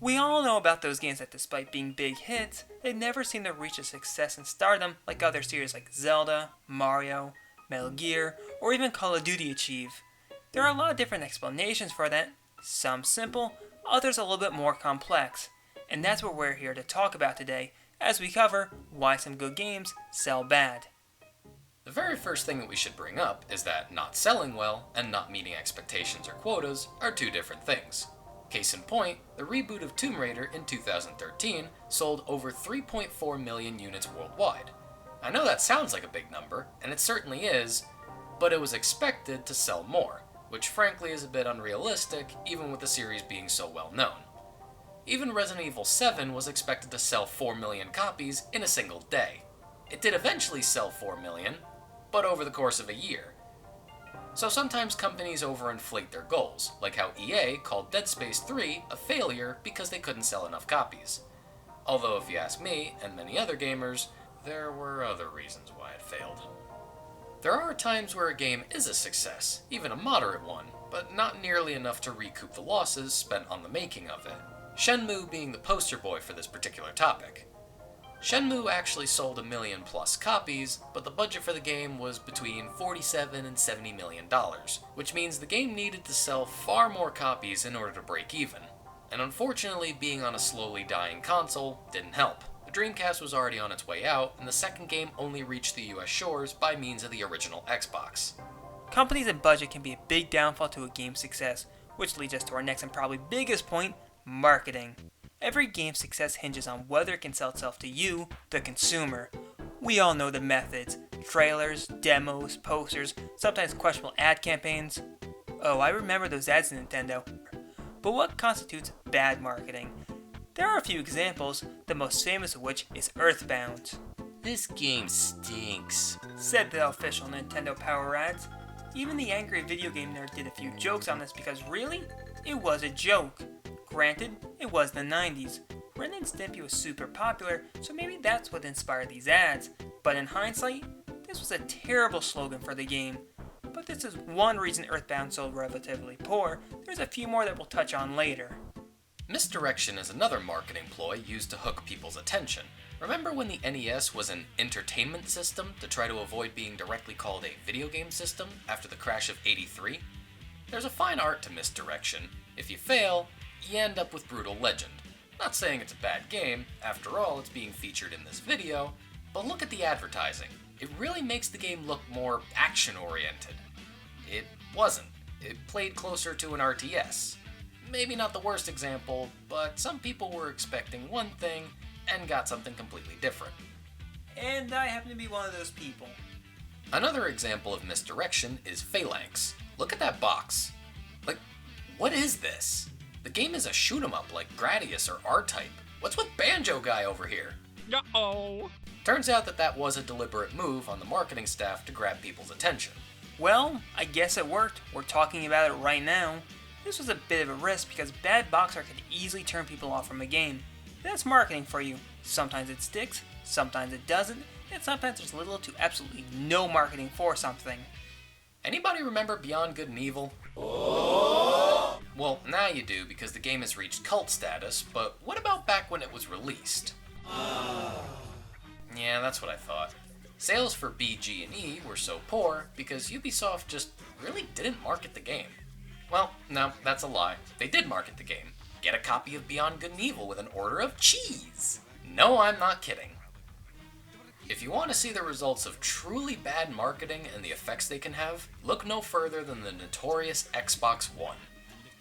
We all know about those games that despite being big hits, they never seem to reach a success and stardom like other series like Zelda, Mario, Metal Gear, or even Call of Duty achieve. There are a lot of different explanations for that, some simple, others a little bit more complex, and that's what we're here to talk about today as we cover why some good games sell bad. The very first thing that we should bring up is that not selling well and not meeting expectations or quotas are two different things. Case in point, the reboot of Tomb Raider in 2013 sold over 3.4 million units worldwide. I know that sounds like a big number, and it certainly is, but it was expected to sell more, which frankly is a bit unrealistic even with the series being so well known. Even Resident Evil 7 was expected to sell 4 million copies in a single day. It did eventually sell 4 million, but over the course of a year. So sometimes companies overinflate their goals, like how EA called Dead Space 3 a failure because they couldn't sell enough copies. Although if you ask me, and many other gamers, there were other reasons why it failed. There are times where a game is a success, even a moderate one, but not nearly enough to recoup the losses spent on the making of it. Shenmue being the poster boy for this particular topic. Shenmue actually sold 1 million plus copies, but the budget for the game was between $47 and $70 million, which means the game needed to sell far more copies in order to break even. And unfortunately, being on a slowly dying console didn't help. The Dreamcast was already on its way out, and the second game only reached the US shores by means of the original Xbox. Companies and budget can be a big downfall to a game's success, which leads us to our next and probably biggest point, marketing. Every game's success hinges on whether it can sell itself to you, the consumer. We all know the methods: trailers, demos, posters, sometimes questionable ad campaigns. Oh, I remember those ads in Nintendo. But what constitutes bad marketing? There are a few examples, the most famous of which is Earthbound. This game stinks, Said the official Nintendo Power ads. Even the angry video game nerd did a few jokes on this because really, it was a joke. Granted, it was the 90s. Ren and Stimpy was super popular, so maybe that's what inspired these ads. But in hindsight, this was a terrible slogan for the game. But this is one reason Earthbound sold relatively poor. There's a few more that we'll touch on later. Misdirection is another marketing ploy used to hook people's attention. Remember when the NES was an entertainment system to try to avoid being directly called a video game system after the crash of '83? There's a fine art to misdirection. If you fail, you end up with brutal legend. Not saying it's a bad game, after all it's being featured in this video, but look at the advertising. It really makes the game look more action-oriented. It wasn't. It played closer to an RTS. Maybe not the worst example, but some people were expecting one thing and got something completely different. And I happen to be one of those people. Another example of misdirection is Phalanx. Look at that box. Like, what is this? The game is a shoot-'em-up like Gradius or R-Type. What's with Banjo Guy over here? Uh-oh. Turns out that was a deliberate move on the marketing staff to grab people's attention. Well, I guess it worked. We're talking about it right now. This was a bit of a risk because bad box art could easily turn people off from a game. That's marketing for you. Sometimes it sticks, sometimes it doesn't, and sometimes there's little to absolutely no marketing for something. Anybody remember Beyond Good and Evil? Well, now you do because the game has reached cult status, but what about back when it was released? Yeah, that's what I thought. Sales for BG&E were so poor because Ubisoft just really didn't market the game. Well, no, that's a lie. They did market the game. Get a copy of Beyond Good and Evil with an order of cheese. No, I'm not kidding. If you want to see the results of truly bad marketing and the effects they can have, look no further than the notorious Xbox One.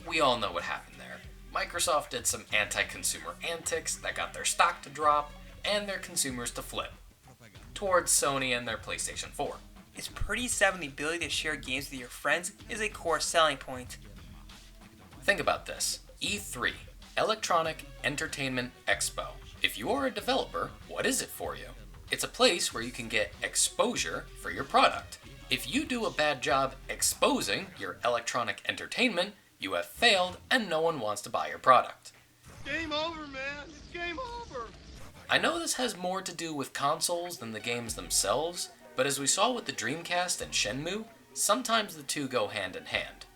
We all know what happened there. Microsoft did some anti-consumer antics that got their stock to drop and their consumers to flip towards Sony and their PlayStation 4. It's pretty sad the ability to share games with your friends is a core selling point. Think about this. E3, Electronic Entertainment Expo. If you are a developer, what is it for you? It's a place where you can get exposure for your product. If you do a bad job exposing your electronic entertainment, you have failed and no one wants to buy your product. Game over, man. It's game over. I know this has more to do with consoles than the games themselves, but as we saw with the Dreamcast and Shenmue, sometimes the two go hand in hand.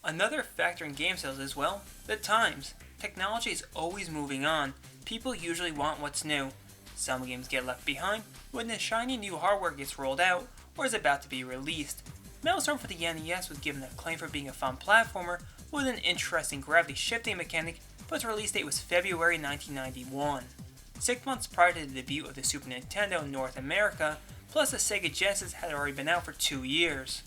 Another factor in game sales is, well, the times. Technology is always moving on. People usually want what's new. Some games get left behind when the shiny new hardware gets rolled out or is about to be released. Maelstrom for the NES was given acclaim for being a fun platformer with an interesting gravity shifting mechanic, but its release date was February 1991. 6 months prior to the debut of the Super Nintendo in North America, plus the Sega Genesis had already been out for 2 years.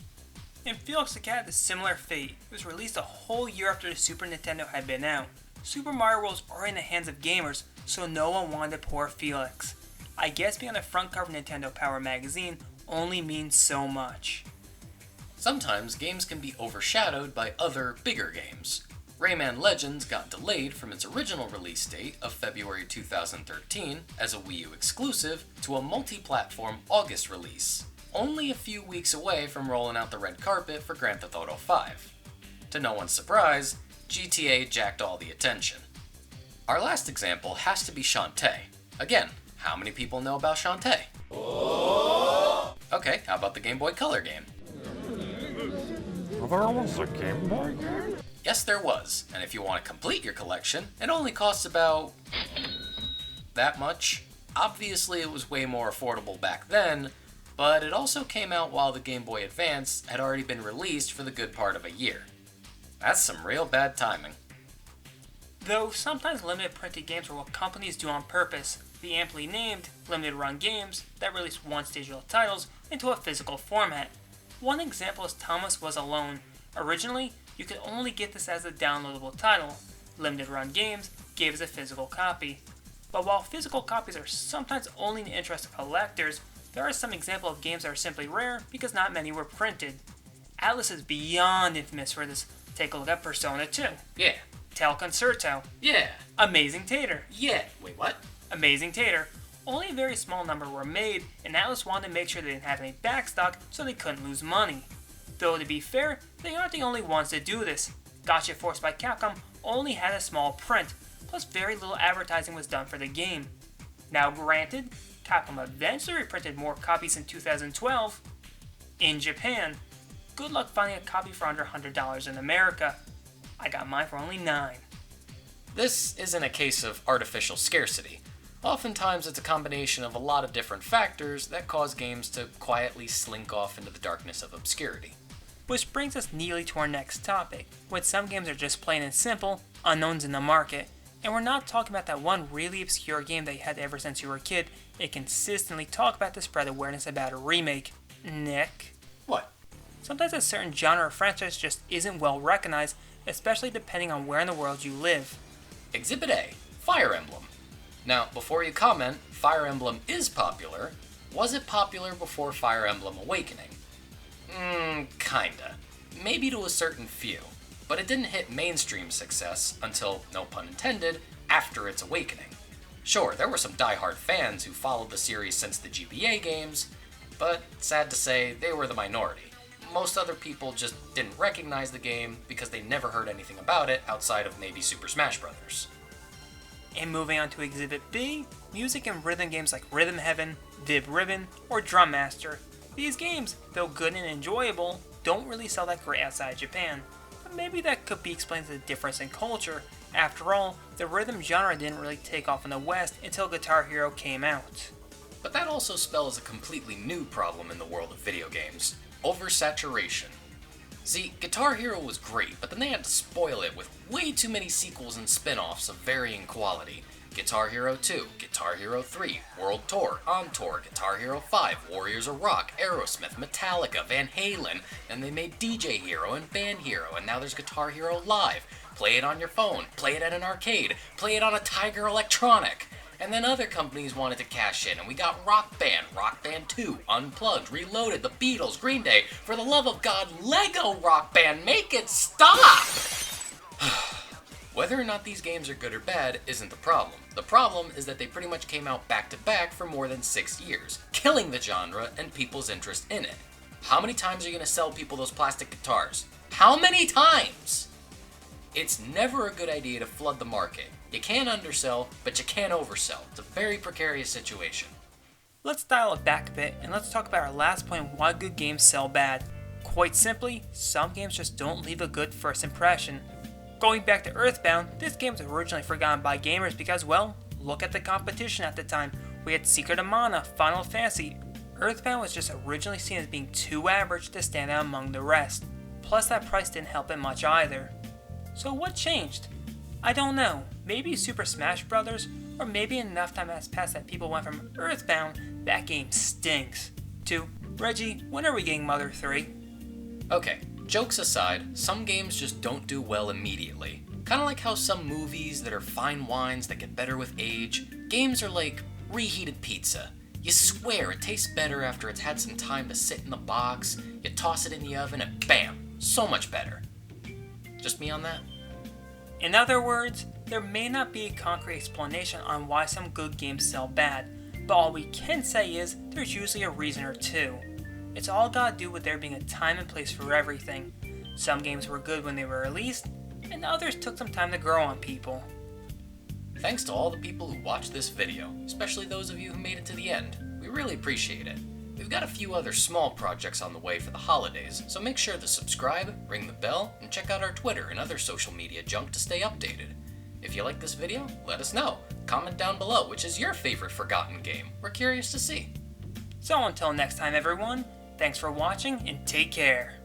And Felix the Cat had a similar fate. It was released a whole year after the Super Nintendo had been out. Super Mario World was already in the hands of gamers, so no one wanted poor Felix. I guess being on the front cover of Nintendo Power magazine only means so much. Sometimes games can be overshadowed by other, bigger games. Rayman Legends got delayed from its original release date of February 2013 as a Wii U exclusive to a multi-platform August release, only a few weeks away from rolling out the red carpet for Grand Theft Auto 5. To no one's surprise, GTA jacked all the attention. Our last example has to be Shantae. Again, how many people know about Shantae? Okay, how about the Game Boy Color game? There was a Game Boy game? Yes, there was, and if you want to complete your collection, it only costs about that much. Obviously, it was way more affordable back then, but it also came out while the Game Boy Advance had already been released for the good part of a year. That's some real bad timing. Though sometimes limited printed games are what companies do on purpose, the amply named limited run games that release once digital titles into a physical format. One example is Thomas Was Alone. Originally, you could only get this as a downloadable title. Limited run games gave us a physical copy. But while physical copies are sometimes only in the interest of collectors, there are some examples of games that are simply rare because not many were printed. Atlas is beyond infamous for this. Take a look at Persona 2. Yeah. Tel Concerto. Yeah. Amazing Tater. Yeah. Wait, what? Amazing Tater. Only a very small number were made, and Atlas wanted to make sure they didn't have any backstock so they couldn't lose money. Though to be fair, they aren't the only ones to do this. Gotcha Force by Capcom only had a small print, plus very little advertising was done for the game. Now granted, Capcom eventually reprinted more copies in 2012. In Japan, good luck finding a copy for under $100 in America. I got mine for only $9. This isn't a case of artificial scarcity. Oftentimes it's a combination of a lot of different factors that cause games to quietly slink off into the darkness of obscurity. Which brings us neatly to our next topic, when some games are just plain and simple, unknowns in the market. And we're not talking about that one really obscure game that you had ever since you were a kid and consistently talk about to spread awareness about a remake. Nick. What? Sometimes a certain genre or franchise just isn't well recognized, especially depending on where in the world you live. Exhibit A, Fire Emblem. Now, before you comment, Fire Emblem is popular. Was it popular before Fire Emblem Awakening? Kinda. Maybe to a certain few. But it didn't hit mainstream success until, no pun intended, after its awakening. Sure, there were some die-hard fans who followed the series since the GBA games, but sad to say, they were the minority. Most other people just didn't recognize the game because they never heard anything about it outside of maybe Super Smash Bros. And moving on to Exhibit B, music and rhythm games like Rhythm Heaven, Vib Ribbon, or Drum Master. These games, though good and enjoyable, don't really sell that great outside Japan. But maybe that could be explained to the difference in culture. After all, the rhythm genre didn't really take off in the West until Guitar Hero came out. But that also spells a completely new problem in the world of video games: oversaturation. See, Guitar Hero was great, but then they had to spoil it with way too many sequels and spin-offs of varying quality. Guitar Hero 2, Guitar Hero 3, World Tour, On Tour, Guitar Hero 5, Warriors of Rock, Aerosmith, Metallica, Van Halen, and they made DJ Hero and Band Hero, and now there's Guitar Hero Live. Play it on your phone, play it at an arcade, play it on a Tiger Electronic. And then other companies wanted to cash in, and we got Rock Band 2, Unplugged, Reloaded, The Beatles, Green Day. For the love of God, Lego Rock Band, make it stop! Whether or not these games are good or bad isn't the problem. The problem is that they pretty much came out back to back for more than 6 years, killing the genre and people's interest in it. How many times are you going to sell people those plastic guitars? How many times? It's never a good idea to flood the market. You can't undersell, but you can't oversell. It's a very precarious situation. Let's dial it back a bit and let's talk about our last point: why good games sell bad. Quite simply, some games just don't leave a good first impression. Going back to Earthbound, this game was originally forgotten by gamers because, well, look at the competition at the time. We had Secret of Mana, Final Fantasy. Earthbound was just originally seen as being too average to stand out among the rest. Plus that price didn't help it much either. So what changed? I don't know. Maybe Super Smash Bros. Or maybe enough time has passed that people went from Earthbound, that game stinks, to Reggie, when are we getting Mother 3? Okay, jokes aside, some games just don't do well immediately. Kinda like how some movies that are fine wines that get better with age, games are like reheated pizza. You swear it tastes better after it's had some time to sit in the box, you toss it in the oven and bam, so much better. Just me on that? In other words, there may not be a concrete explanation on why some good games sell bad, but all we can say is there's usually a reason or two. It's all gotta do with there being a time and place for everything. Some games were good when they were released, and others took some time to grow on people. Thanks to all the people who watched this video, especially those of you who made it to the end. We really appreciate it. We've got a few other small projects on the way for the holidays, so make sure to subscribe, ring the bell, and check out our Twitter and other social media junk to stay updated. If you like this video, let us know. Comment down below which is your favorite forgotten game. We're curious to see. So until next time everyone, thanks for watching and take care.